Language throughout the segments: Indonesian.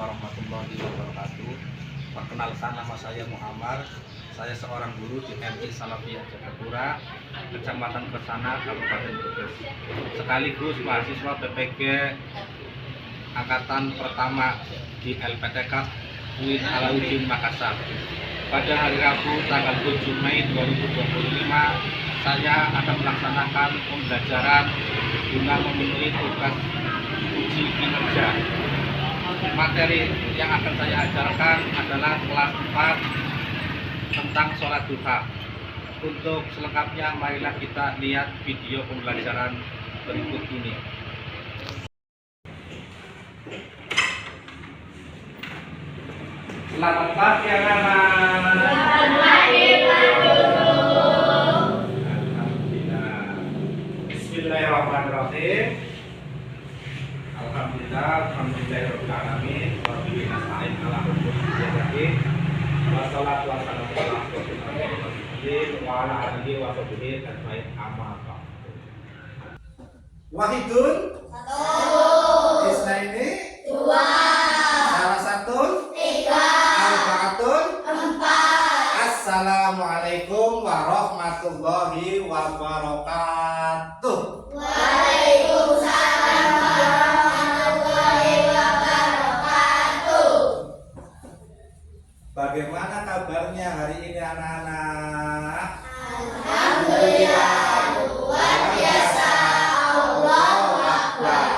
warahmatullahi wabarakatuh. Perkenalkan, nama saya Muhammad. Saya seorang guru di MI Salafiyah Jagapura, Kecamatan Kersana, Kabupaten Brebes. Sekaligus mahasiswa PPG angkatan pertama di LPTK UIN Alauddin Makassar. Pada hari Rabu tanggal 7 Mei 2025, saya akan melaksanakan pembelajaran guna memenuhi tugas uji kinerja. Materi yang akan saya ajarkan adalah kelas 4 tentang sholat duha. Untuk selengkapnya, marilah kita lihat video pembelajaran berikut ini. Selamat pagi anak-anak. Selamat pagi Pak Guru. Alhamdulillah. Bismillahirrahmanirrahim. Alhamdulillahirobbilalamin. Wabillahi nasta'in ala umuri dunya. Wassalatu wassalamu ala rasulillah wa ala alihi wa sahbihi ajmain, amma ba'du. Wahidun Satu, Isnaini dua, Salah satun tiga, Arba'atun empat. Assalamualaikum warahmatullahi wabarakatuh. Waalaikumsalam warahmatullahi wabarakatuh. Bagaimana kabarnya hari ini anak-anak? Alhamdulillah, luar biasa. Allahu Akbar.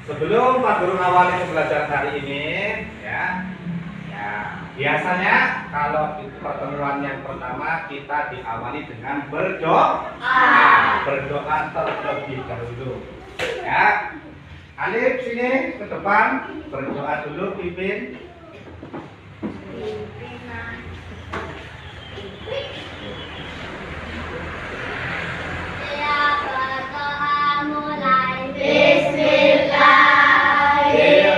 Sebelum Pak Guru ngawali pembelajaran hari ini, biasanya kalau di pertemuan yang pertama kita diawali dengan berdoa. Berdoa terlebih dahulu. Ya, Alif sini ke depan, berdoa dulu, pimpin. Ya, berdoa mulai. Bismillahirrahmanirrahim.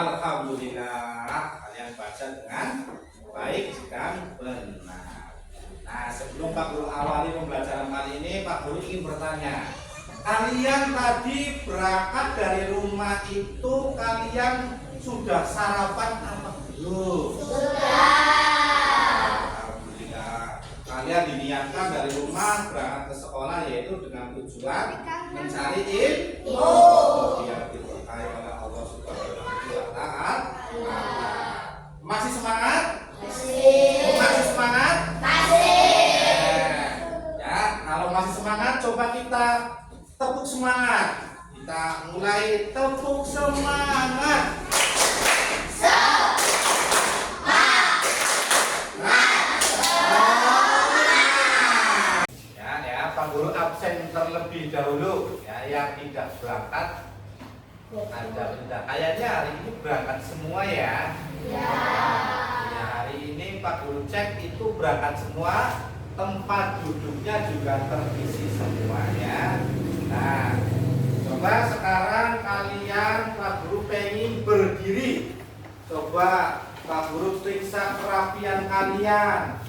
Alhamdulillah. Kalian baca dengan baik dan benar. Nah, sebelum Pak Guru awali pembelajaran kali ini, Pak Guru ingin bertanya. Kalian tadi berangkat dari rumah itu, kalian sudah sarapan apa belum? Alhamdulillah. Kalian diniatkan dari rumah berangkat ke sekolah yaitu dengan tujuan mencari ilmu biar diberkahi oleh Allah Subhanahu wa taala. Masih semangat? Masih semangat? Ya, kalau masih semangat coba kita tepuk semangat. Kita mulai tepuk semangat. Pak Guru absen terlebih dahulu ya, yang tidak berangkat Anda sudah kayaknya hari ini berangkat semua ya. Ya, hari ini Pak Guru cek itu berangkat semua, tempat duduknya juga terisi semuanya. Nah, coba sekarang kalian Pak Guru pengen berdiri. Coba Pak Guru periksa kerapian kalian.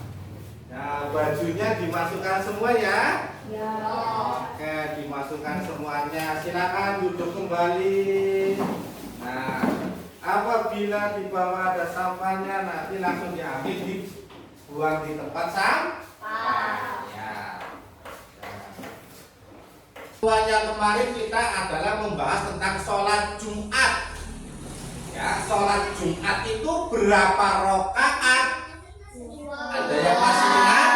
Nah, bajunya dimasukkan semua ya. Ya. Oke, dimasukkan semuanya. Silakan duduk kembali. Nah, apabila di bawah ada sampahnya nanti langsung diambil, dibuang di tempat sampah. Ya. Yang kemarin kita adalah membahas tentang sholat Jumat. Ya, sholat Jumat itu berapa rakaat? Ada yang masih ingat?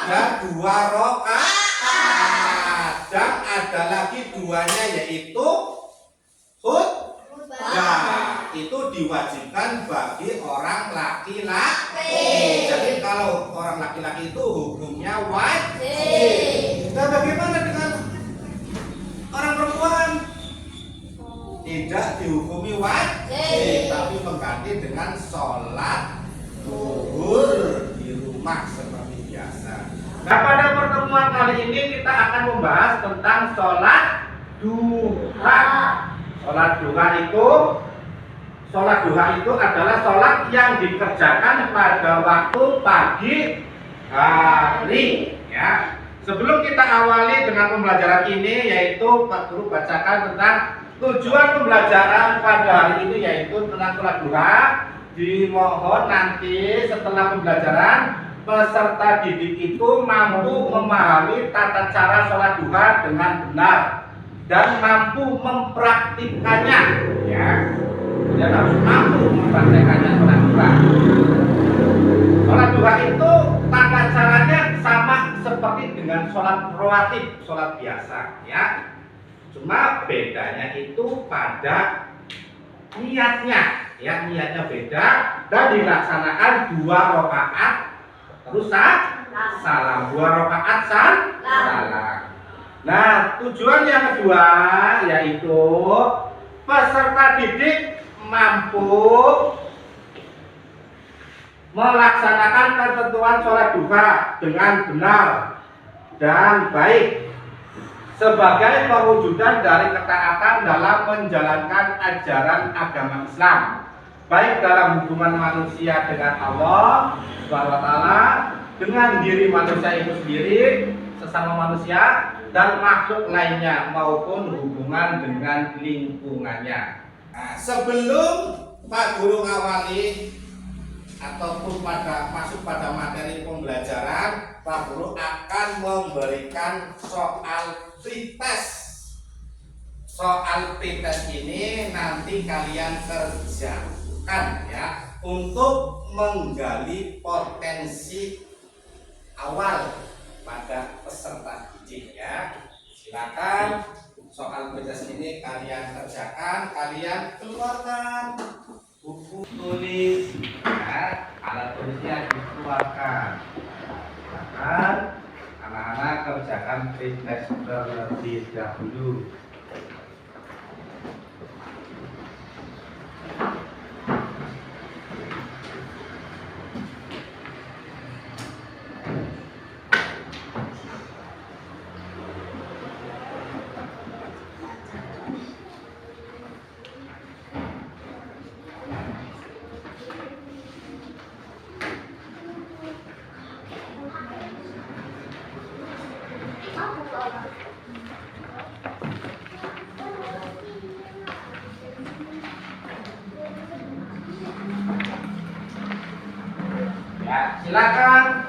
Ada 2 rakaat. Dan ada lagi duanya yaitu khutbah. Itu diwajibkan bagi orang laki-laki. Jadi kalau orang laki-laki itu hukumnya wajib. Nah, bagaimana dengan orang perempuan? Tidak dihukumi wajib, tapi mengganti dengan sholat zuhur di rumah seperti biasa. Nah, pada pertemuan kali ini kita akan membahas tentang sholat duha. Sholat duha itu adalah sholat yang dikerjakan pada waktu pagi hari. Ya. Sebelum kita awali dengan pembelajaran ini, yaitu Pak Guru bacakan tentang tujuan pembelajaran pada hari ini, yaitu tentang sholat duha. Dimohon nanti setelah pembelajaran peserta didik itu mampu memahami tata cara sholat duha dengan benar dan mampu mempraktikkannya. Ya, dia harus mampu mempraktikkannya sholat duha. Sholat duha itu tata caranya sama seperti dengan sholat rawatib, sholat biasa. Ya, cuma bedanya itu pada niatnya. Ya, niatnya beda dan dilaksanakan 2 rakaat terus salam, 2 rakaat salam. Nah, tujuan yang kedua yaitu peserta didik mampu melaksanakan ketentuan sholat duha dengan benar dan baik sebagai perwujudan dari ketaatan dalam menjalankan ajaran agama Islam, baik dalam hubungan manusia dengan Allah Subhanahu wa taala, dengan diri manusia itu sendiri, sesama manusia dan makhluk lainnya, maupun hubungan dengan lingkungannya. Nah, sebelum Pak Guru ngawali ataupun masuk pada materi pembelajaran, Pak Guru akan memberikan soal pretest. Soal pretest ini nanti kalian kerjakan ya, untuk menggali potensi awal pada peserta didik ya. Silakan soal pretest ini kalian kerjakan, kalian keluarkan buku tulis ya, alat tulisnya dikeluarkan. Silakan anak-anak kerjakan pretest terlebih dahulu. silakan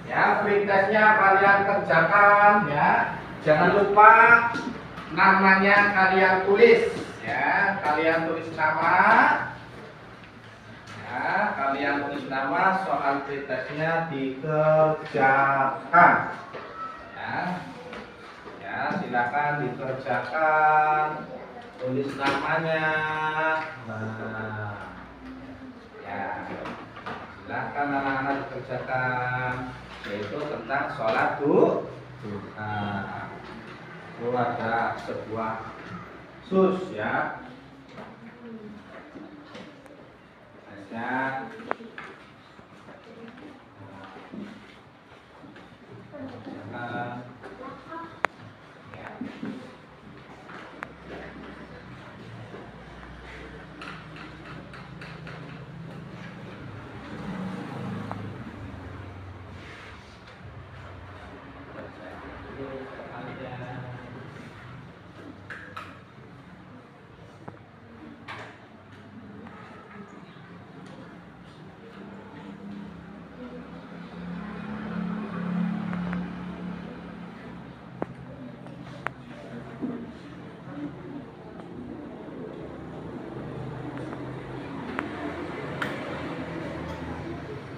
ya, free testnya kalian kerjakan ya. Jangan lupa namanya kalian tulis ya, kalian tulis nama ya, kalian tulis nama, soal free testnya dikerjakan ya. Ya, silakan dikerjakan, tulis namanya. Nah, ya, silakan anak-anak dikerjakan, yaitu tentang sholat duha. Itu ada sebuah sus ya. Tesnya. Nah,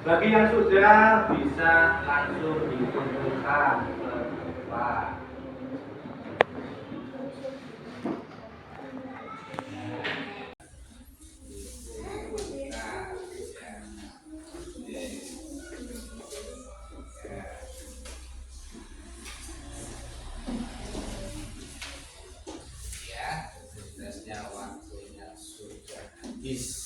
bagi yang sudah bisa langsung dikumpulkan ke depan. Ya, tesnya waktunya sudah habis.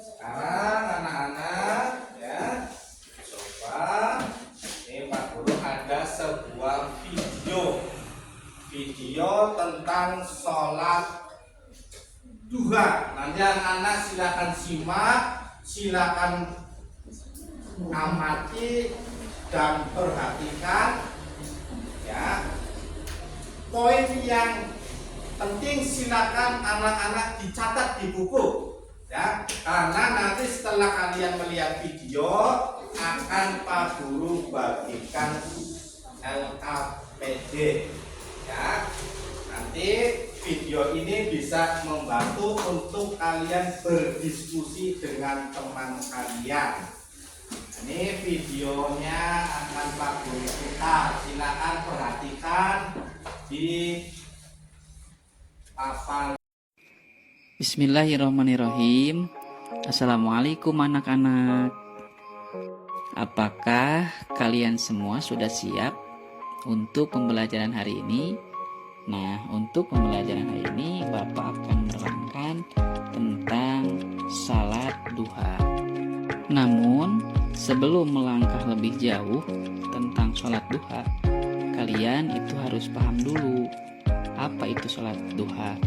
Sekarang anak-anak ya, coba ini Pak Guru ada sebuah video tentang sholat duha. Nanti anak-anak silakan simak, silakan amati dan perhatikan ya. Poin yang penting silakan anak-anak dicatat di buku ya, karena nanti setelah kalian melihat video akan Pak Guru bagikan LKPD ya. Nanti video ini bisa membantu untuk kalian berdiskusi dengan teman kalian. Ini videonya akan Pak Guru putar, silakan perhatikan di apa. Bismillahirrahmanirrahim. Assalamualaikum anak-anak. Apakah kalian semua sudah siap untuk pembelajaran hari ini? Nah, untuk pembelajaran hari ini Bapak akan menerangkan tentang salat duha. Namun, sebelum melangkah lebih jauh tentang salat duha, kalian itu harus paham dulu apa itu salat duha.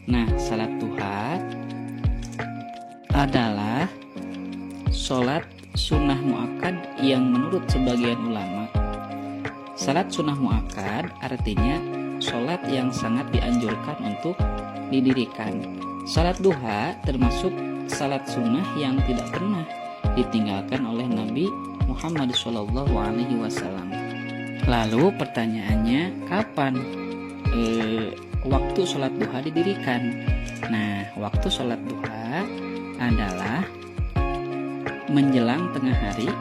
Nah, salat duha adalah salat sunnah muakkad yang menurut sebagian ulama. Salat sunnah muakkad artinya salat yang sangat dianjurkan untuk didirikan. Salat duha termasuk salat sunnah yang tidak pernah ditinggalkan oleh Nabi Muhammad SAW. Lalu pertanyaannya, kapan waktu sholat duha didirikan? Nah, waktu sholat duha adalah menjelang tengah hari,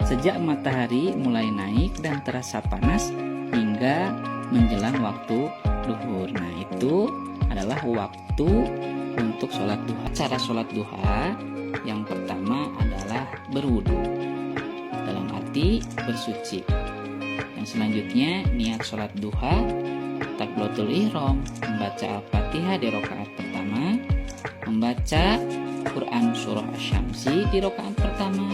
sejak matahari mulai naik dan terasa panas hingga menjelang waktu duhur. Nah, itu adalah waktu untuk sholat duha. Cara sholat duha yang pertama adalah berwudu, dalam arti bersuci. Yang selanjutnya niat sholat duha, takbiratul ihram, membaca Al-Fatihah di rakaat pertama, membaca Quran surah Asy-Syamsi di rakaat pertama,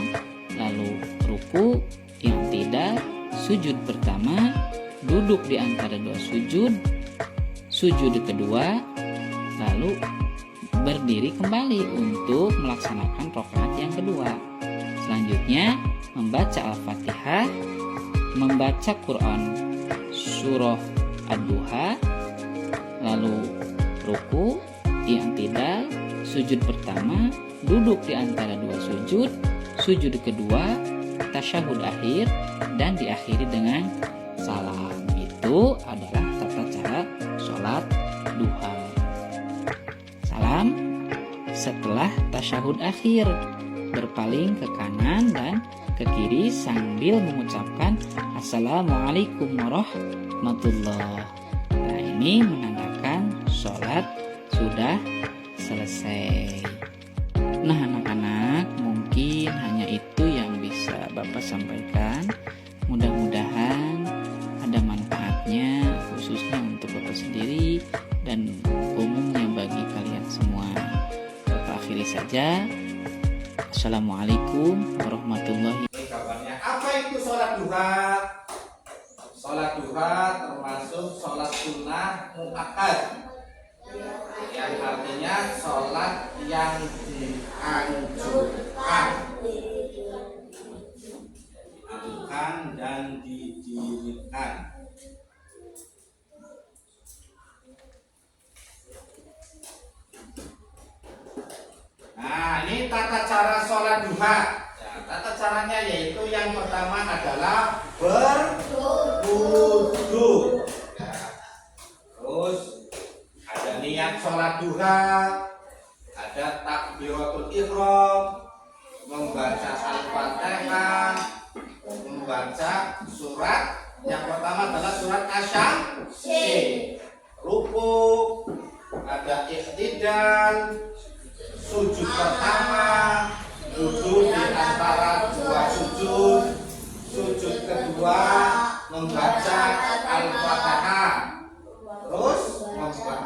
lalu ruku, i'tidal, sujud pertama, duduk di antara dua sujud, sujud kedua, lalu berdiri kembali untuk melaksanakan rakaat yang kedua. Selanjutnya membaca Al-Fatihah, membaca Quran surah Ad-Duha, lalu ruku, i'tidal, sujud pertama, duduk di antara dua sujud, sujud kedua, tasyahud akhir, dan diakhiri dengan salam. Itu adalah tata cara sholat duha. Salam setelah tasyahud akhir, berpaling ke kanan dan ke kiri sambil mengucapkan Assalamualaikum warahmatullahi. Nah, ini menandakan sholat sudah selesai. Nah, anak-anak, mungkin hanya itu yang bisa Bapak sampaikan. Mudah-mudahan ada manfaatnya, khususnya untuk Bapak sendiri dan umumnya bagi kalian semua. Bapak akhiri saja. Assalamualaikum warahmatullahi. Ini kabarnya. Apa itu sholat duha? Sholat duha termasuk sholat sunnah muakkad, yang artinya sholat yang dianjurkan dan didirikan. Nah, ini tata cara sholat duha. Ya, tata caranya yaitu yang pertama adalah berwudu. Ya. Terus ada niat sholat duha, ada takbiratul ihram, membaca Al-Fatihah, membaca surat. Yang pertama adalah surat Asy-Syamsi, ruku, ada i'tidal, sujud pertama, duduk di antara dua sujud, sujud kedua, membaca Al-Fatihah. Terus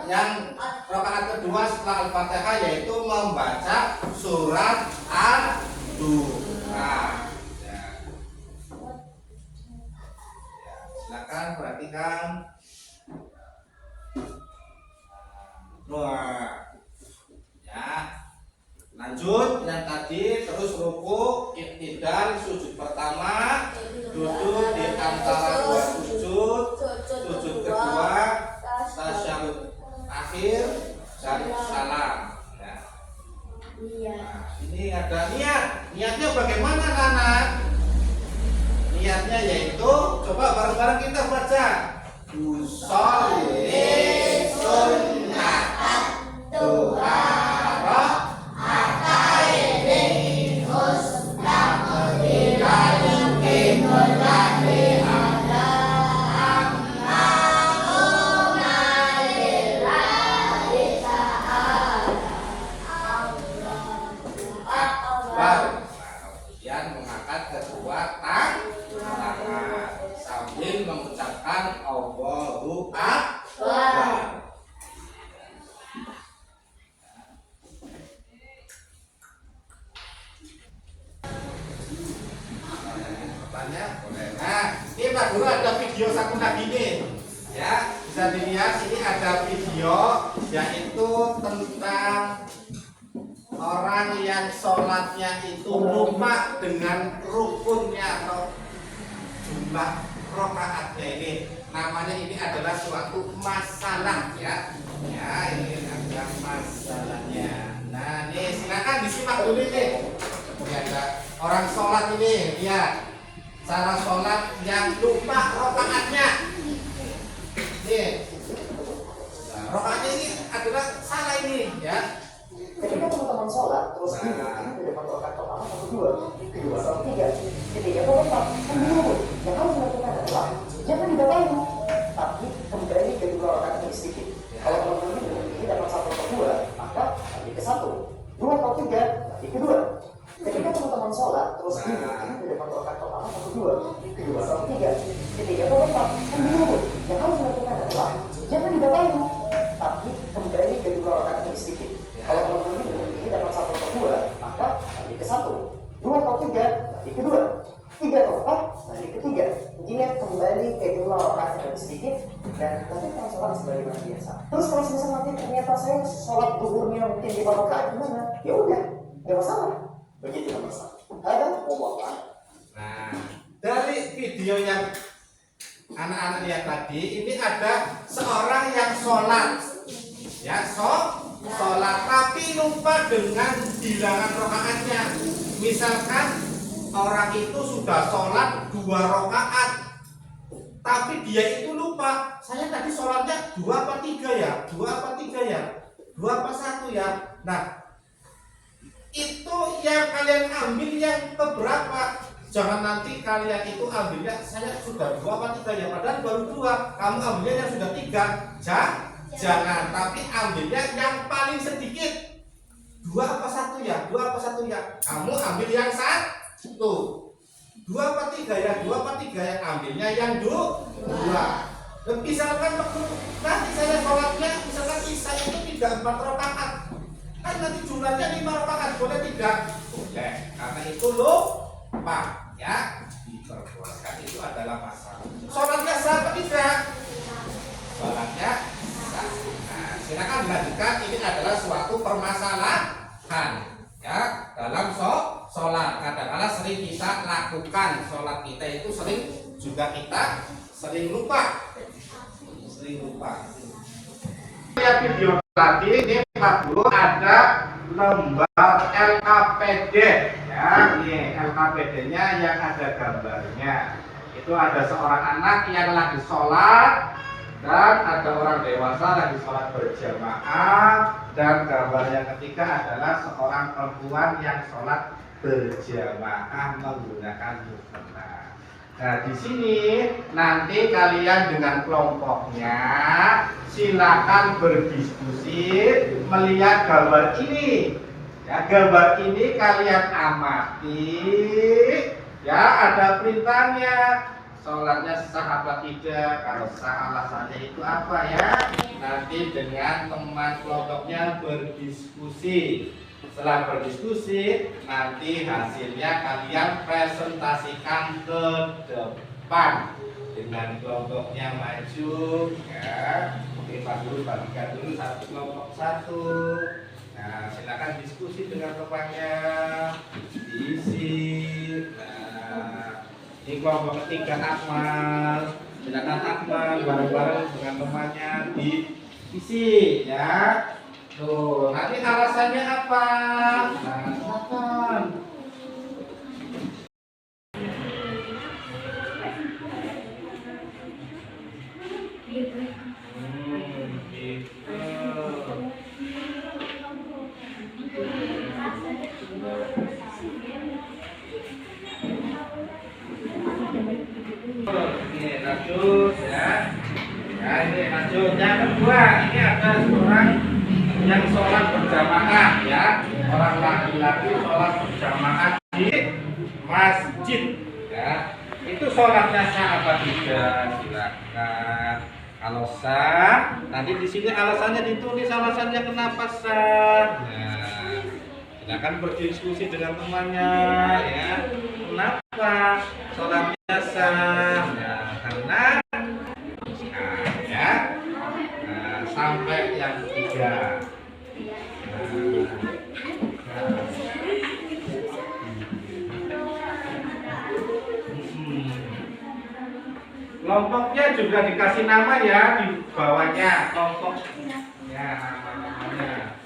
yang rakaat kedua setelah Al-Fatihah yaitu membaca surat Ad-Duha. Ya. Silakan perhatikan. Ya. Lanjut yang tadi, terus ruku, i'tidal, sujud pertama, duduk di antara dua sujud, sujud kedua, tasyahud akhir, dan salam. Ya. Nah, ini ada niat. Niatnya bagaimana, anak? Niatnya yaitu, coba bareng-bareng kita baca. Usolli sunnatan duha. Kemudian mengangkat kedua tangan sambil mengucapkan Allahu Akbar. Nah, ini Pak Guru ada video satu lagi nih, ya bisa dilihat. Ini ada video yaitu tentang orang yang sholatnya itu lupa dengan rukunnya atau jumlah rakaatnya. Ini namanya, ini adalah suatu masalah, ya. Ya, ini adalah masalahnya. Nah, nih silakan disimak dulu nih. Ini ada orang sholat ini, ya. Cara sholat yang lupa rakaatnya. Nih, nah, rakaatnya ini adalah salah ini, ya. Ketika teman-teman sholat, terus duduk di depan rakaat pertama atau kedua, atau tiga, ketika keempat, kan bingung. Yang harus dilakukan adalah jangan dibatalkan, tapi kembali ke dua rakaat ini sedikit. Kalau teman-teman ini dapat satu atau dua, maka balik ke satu, dua atau tiga, balik ke dua. Ketika teman-teman sholat, terus duduk di depan rakaat pertama atau kedua, atau tiga, ketika keempat, kan bingung. Yang harus dilakukan adalah jangan dibatalkan, tapi kembali ke dua rakaat ini sedikit. Kalau teman-teman ini dapat satu atau dua, maka balik ke satu, dua atau tiga, balik ke dua, tiga atau empat, balik ke tiga. Jika kembali ke dua rakaat yang sedikit dan lakukan sholat sebagaimana biasa. Terus kalau misalnya nanti ternyata saya sholat zuhurnya mungkin di rakaat gimana? Ya udah, nggak masalah. Begitu nggak masalah. Ada Allah. Nah, dari video yang anak-anak lihat tadi, ini ada seorang yang sholat, ya, sholat, tapi lupa dengan bilangan rakaatnya. Misalkan orang itu sudah sholat 2 rakaat, tapi dia itu lupa, saya tadi sholatnya 2 apa 3 ya, 2 apa 3 ya, 2 apa 1 ya. Nah, itu yang kalian ambil yang keberapa? Jangan nanti kalian itu ambilnya saya sudah 2 apa 3 ya, padahal baru 2. Kamu ambilnya yang sudah 3. Jangan, tapi ambilnya yang paling sedikit. 2 apa 1 ya? 2 apa 1 ya? Kamu ambil yang 1. 2 apa 3 ya? 2 apa 3 ya? Ambilnya yang 2. Dan misalkan nanti saya sholatnya misalkan isya itu tidak 4 rakaat. Kan nanti jumlahnya 5 rakaat, boleh tidak? Boleh. Karena itu lupa, ya. Diperbolehkan, itu adalah masalah. Sholatnya sah atau tidak? Sholatnya sah. Nah, silakan dilanjutkan. Ini adalah suatu permasalahan, ya, dalam sholat. Kadang-kadang sering kita lakukan sholat kita itu sering lupa. Lihat video tadi, ini Pak Guru ada lembar LKPD, ya, ini LKPD-nya yang ada gambarnya. Itu ada seorang anak yang lagi sholat dan ada orang dewasa lagi sholat berjamaah, dan gambar yang ketiga adalah seorang perempuan yang sholat berjamaah menggunakan mukena. Nah, di sini nanti kalian dengan kelompoknya silakan berdiskusi melihat gambar ini. Ya, gambar ini kalian amati. Ya, ada perintahnya. Sholatnya sah apa tidak? Kalau sah alasannya itu apa ya? Nanti dengan teman kelompoknya berdiskusi. Setelah berdiskusi, nanti hasilnya kalian presentasikan ke depan dengan kelompoknya maju, ya. Oke, Pak Guru bagikan dulu satu kelompok satu. Nah, silakan diskusi dengan temannya, diisi. Nah, ini kelompok ketiga Akmal. Silakan Akmal bareng-bareng dengan temannya diisi, ya. Tuh, nanti alasannya apa? Nah, silakan. Gitu. Ini lanjut, ya. Nah, ini lanjut. Yang kedua, ini ada seorang yang sholat berjamaah, ya, orang laki-laki sholat berjamaah di masjid, ya. Itu sholatnya sah apa tidak? Silakan. Kalau sah, nanti di sini alasannya ditulis, alasannya kenapa sah. Nah, silakan berdiskusi dengan temannya, ya. Kenapa sholatnya sah? Nah, karena ya. Nah, sampai yang ketiga. Kelompoknya juga dikasih nama, ya, di bawahnya kelompoknya, nama-namanya.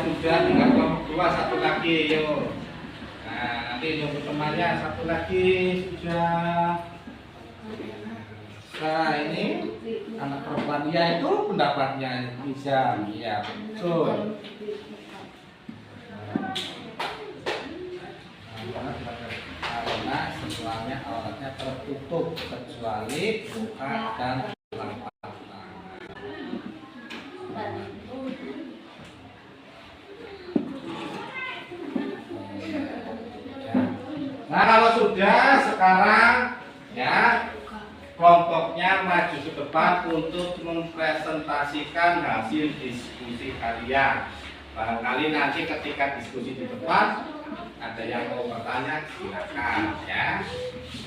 Sudah tinggal kelompok 2, satu lagi, yuk. Nah, nanti untuk temannya satu lagi sudah. Nah, ini anak perempuan dia itu pendapatnya bisa, ya, betul. Karena semuanya auratnya tertutup kecuali muka dan telapak tangan. Nah, kalau sudah sekarang, ya, kelompoknya maju ke depan untuk mempresentasikan hasil diskusi kalian. Barangkali nanti ketika diskusi di depan ada yang mau bertanya, silakan ya.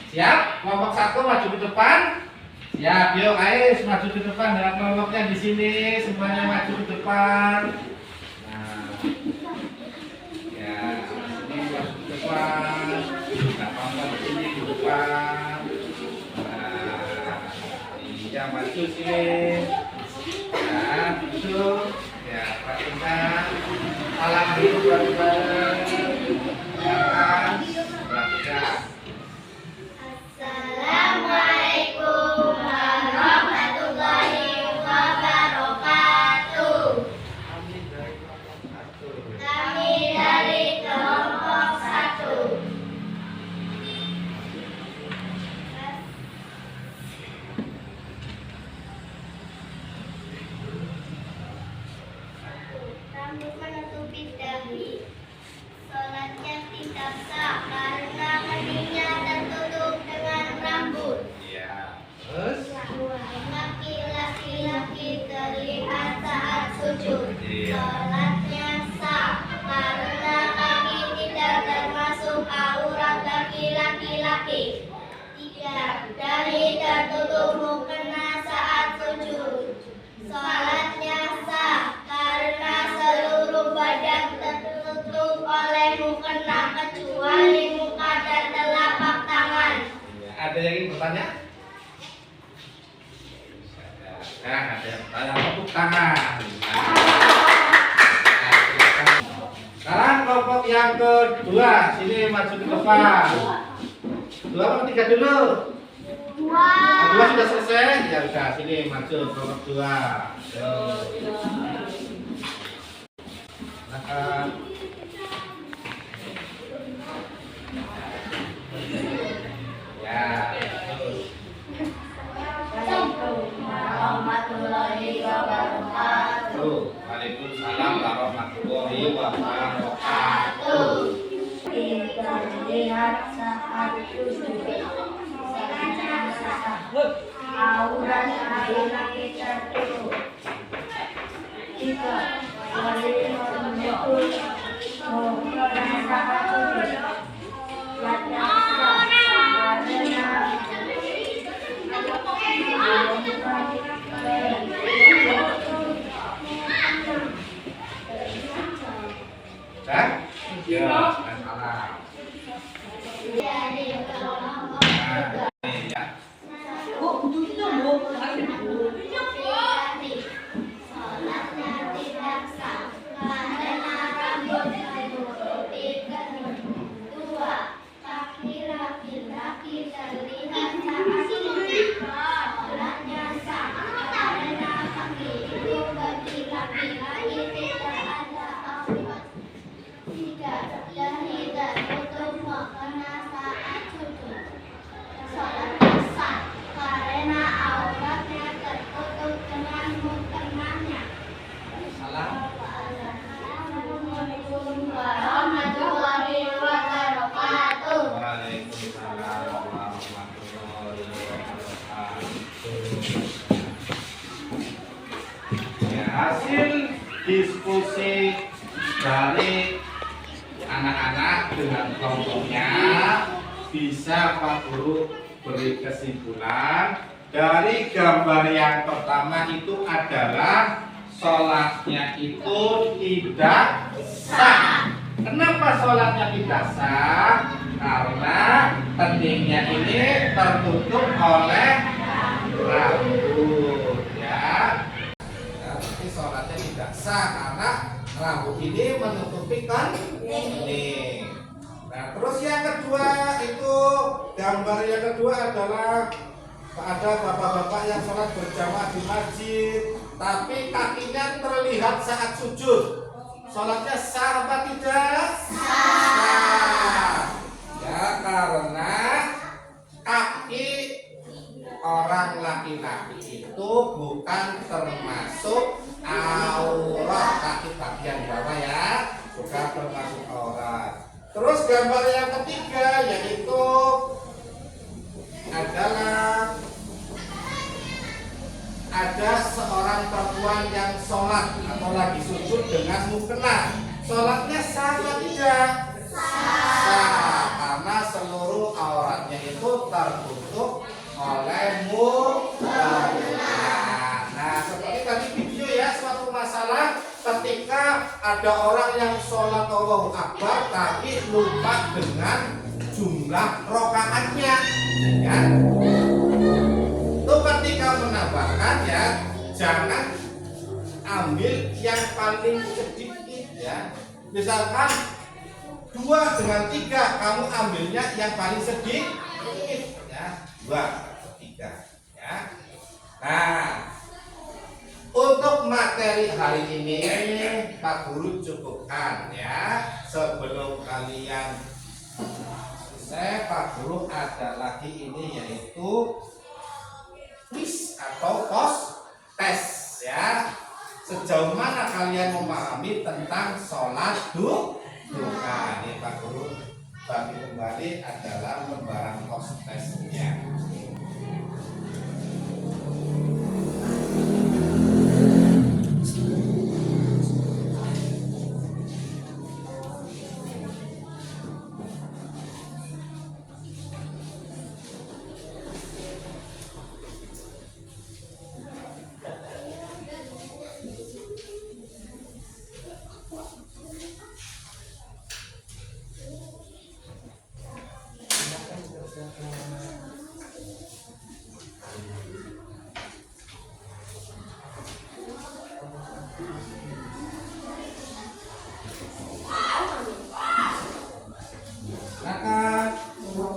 Siap? Kelompok 1 maju ke depan. Siap, yuk ayo maju ke depan dengan kelompoknya di sini, semuanya maju ke depan. Nah, ya, ini maju ke depan. Nah, kelompok ini di depan. Nah, iya maju sini. Nah, duduk. Ya, perhatikan. Salam dulu bareng-bareng. Perhatikan. Assalamualaikum warahmatullahi wabarakatuh. Kami dari kelompok 1. Rambut menutupi dahi. Sholatnya tidak sah karena keningnya tertutup dengan rambut. Ya, terus? Laki-laki terlihat saat sujud. Iya. Sholatnya sah karena kaki tidak termasuk aurat bagi laki-laki. Tidak, dahi tertutup mukena saat sujud. Sholatnya sah karena seluruh badan tertutup oleh mukena kecuali muka dan telapak tangan. Ada yang ingin bertanya? Nah, ada yang bertanya, tepuk tangan. Sekarang kelompok yang kedua, sini maju ke depan. 2 atau 3 dulu? 2 sudah selesai? Ya sudah, sini maju kelompok 2. Silakan. Ya, terus. Warahmatullahi wabarakatuh. Waalaikumsalam warahmatullahi wabarakatuh. Terlihat saat sujud. Aurat laki-laki tertutup. 3. Wali menutup mukena saat sujud. Sholatnya sah Dan? Ya, salah. Jadi kelompok Nah, ini ya. sholatnya tidak sah karena rambut menutupi kening. 2. Kaki laki-laki terlihat saat sujud. Sholatnya sah karena kaki itu bagi laki-laki tidak ada aurat. 3. Dahi tertutup mukena saat sujud. Sholatnya sah karena auratnya tertutup dengan mukenanya. Salah. Assalamualaikum warahmatullahi wabarakatuh. Waalaikumsalam warahmatullahi wabarakatuh. Ya, hasil diskusi dari anak-anak dengan kelompoknya bisa Pak Guru beri kesimpulan dari gambar yang pertama itu adalah sholatnya itu tidak sah. Kenapa sholatnya tidak sah? Karena keningnya ini tertutup oleh rambut, ya. Berarti sholatnya tidak sah karena rambut ini menutupi kening. Nah, terus yang kedua itu gambar yang kedua adalah ada bapak-bapak yang sholat berjamaah di masjid, tapi kakinya terlihat saat sujud. Sholatnya sah apa tidak? Sah. Ya, karena kaki orang laki-laki itu bukan termasuk aurat, kaki bagian bawah ya, bukan termasuk aurat. Terus gambar yang ketiga yaitu adalah sholat atau lagi sujud dengan mukena, sholatnya sah atau tidak? Sah, karena seluruh auratnya itu tertutup oleh mukena. Nah, seperti tadi video ya, suatu masalah ketika ada orang yang sholat Allahu Akbar tapi lupa dengan jumlah rokaatnya, ya. Itu ketika menambahkan ya, jangan ambil yang paling sedikit ya. Misalkan 2 dengan 3, kamu ambilnya yang paling sedikit ya, 2 atau 3 ya. Nah, untuk materi hari ini Pak Guru cukupkan ya. Sebelum kalian selesai, Pak Guru ada lagi ini, yaitu quiz atau tes ya. Sejauh mana kalian memahami tentang sholat duha? Ini Pak Guru bagi kembali adalah lembaran tesnya.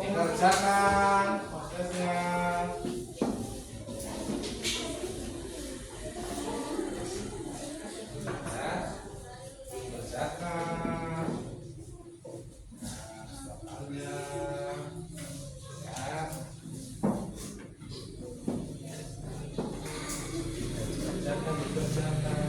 Dikerjakan prosesnya. Kerjakan. Soalnya ya. Dikerjakan.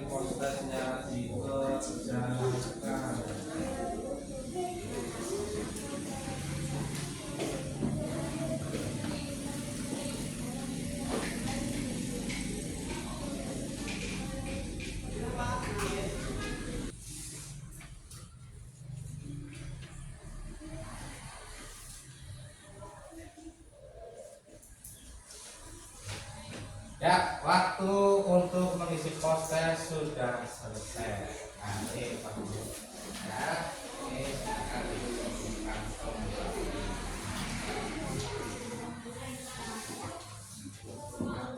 Prosesnya dikerjakan. Ya, waktu untuk mengisi proses sudah selesai. Nanti Pak Guru ya, ini akan dilakukan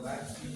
lagi.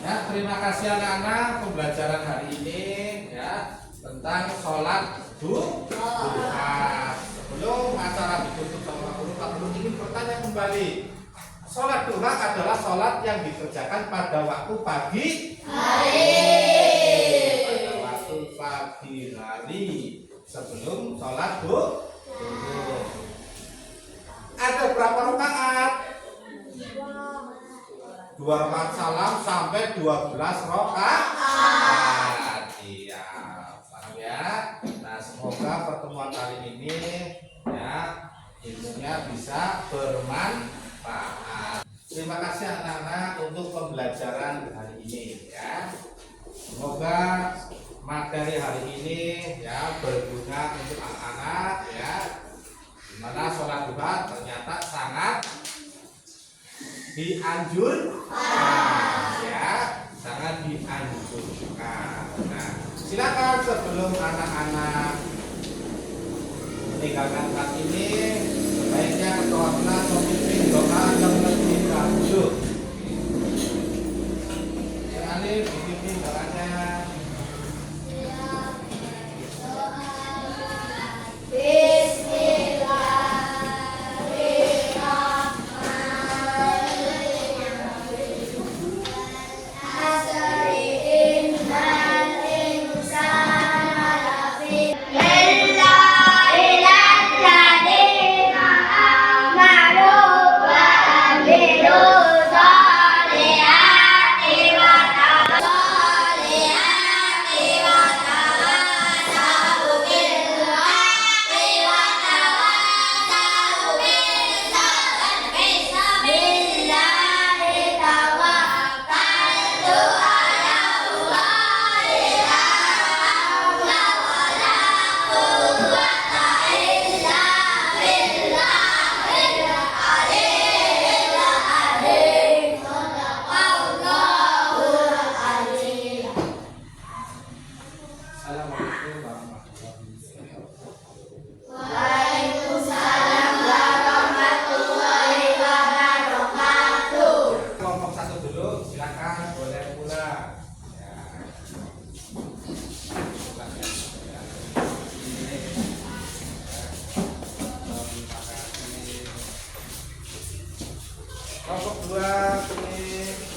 Ya, terima kasih anak-anak pembelajaran hari ini ya tentang sholat duha. Sebelum acara ditutup sama Pak Guru ingin bertanya kembali. Sholat duha adalah sholat yang dikerjakan pada waktu pagi hari. Pada waktu pagi hari sebelum sholat duha. Ada berapa rakaat? 2 rakaat salam sampai 12 rakaat. Iya, paham ya. Nah, semoga pertemuan kali ini ya ilmunya bisa bermanfaat. Terima kasih anak-anak untuk pembelajaran hari ini ya. Semoga materi hari ini ya berguna untuk anak-anak ya. Dimana sholat duha ternyata sangat dianjurkan ya, sangat dianjurkan. Nah, silakan sebelum anak-anak meninggalkan kelas ini, sebaiknya kelas memimpin doa yang lebih lanjut. Yang alif dipimpin doanya. Ya Kelompok 2 ini